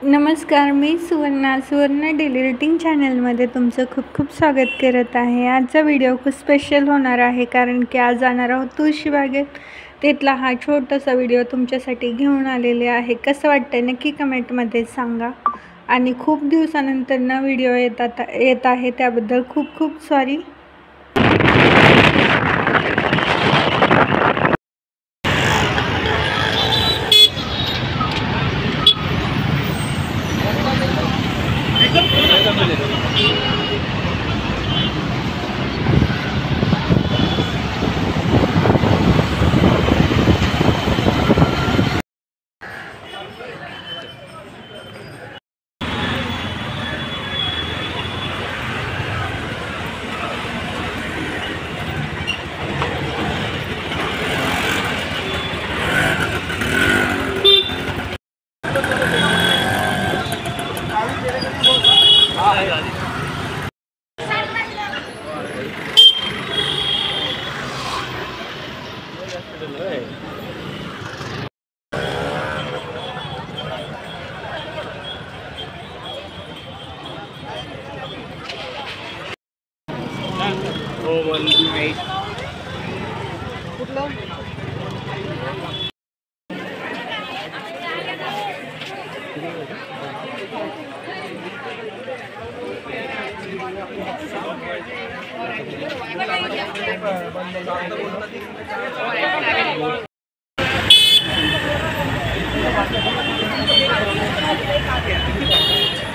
नमस्कार, मी सुवर्ण daily routine चॅनलमध्ये तुमचं खूप खूप स्वागत करत आहे। आजचा व्हिडिओ खूप स्पेशल होणार आहे, कारण की आज जाणार आहोत तुळशीबागेत। तिथला हा छोटासा व्हिडिओ तुमच्यासाठी घेऊन आलेले आहे। कसं वाटतंय नक्की कमेंटमध्ये सांगा। आणि खूप दिवसानंतर व्हिडिओ येत आहे, त्याबद्दल खूप खूप सॉरी।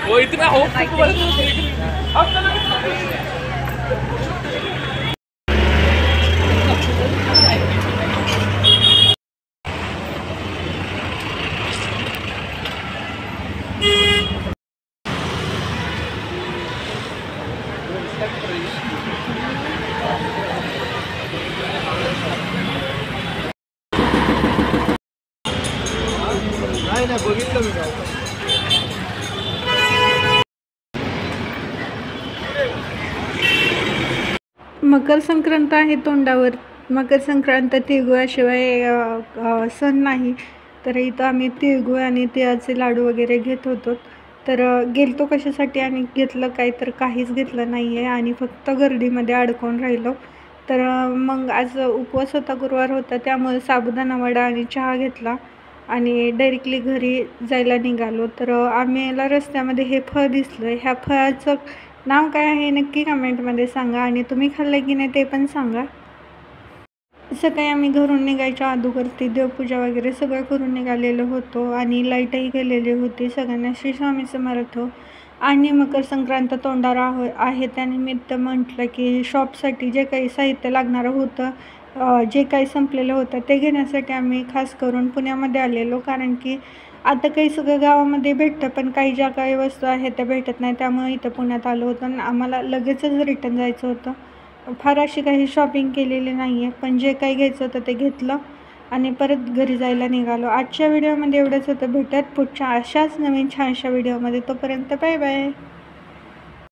वो इतना हो नाही बघितलं मी काय। मकर संक्रांत आहे तोंडावर। मकर संक्रांत तिळगुळाशिवाय सण नाही। तर इथं आम्ही तिळगुळ आणि तिळाचे लाडू वगैरे घेत होतो। तर गेलतो कशासाठी आणि घेतलं काय, तर काहीच घेतलं नाही आहे आणि फक्त गर्दीमध्ये अडकून राहिलो। तर मग आज उपवास होता, गुरुवार होता, त्यामुळे साबुदाणा वडा आणि चहा घेतला आणि डायरेक्टली घरी जायला निघालो। तर आम्हाला रस्त्यामध्ये हे फळ दिसलं। ह्या फळाचं नाव काय आहे नक्की कमेंटमध्ये सांगा आणि तुम्ही खाल्लं की नाही ते पण सांगा। सकाळी आम्ही घरून निघायच्या अगोदर ती देवपूजा वगैरे सगळं करून निघालेलो होतो आणि लाईटही गेलेली होती। सगळ्यांना श्री स्वामी समर्थ। आणि मकर संक्रांत तोंडावर आहे त्यानिमित्त म्हटलं की शॉपसाठी जे काही साहित्य लागणारं होतं, जे काही संपलेलं होतं ते घेण्यासाठी आम्ही खास करून पुण्यामध्ये आलेलो। कारण की आता काही सगळं गावामध्ये भेटतं, पण काही ज्या काही वस्तू आहेत त्या भेटत नाही, त्यामुळे इथं पुण्यात आलो होतो आणि आम्हाला लगेचच रिटर्न जायचं होतं। फार अशी काही शॉपिंग केलेली नाही आहे, पण जे काही घ्यायचं होतं ते घेतलं आणि परत घरी जायला निघालो। आजच्या व्हिडिओमध्ये एवढंच होतं। भेटत पुढच्या अशाच नवीन छानशा व्हिडिओमध्ये। तोपर्यंत बाय बाय।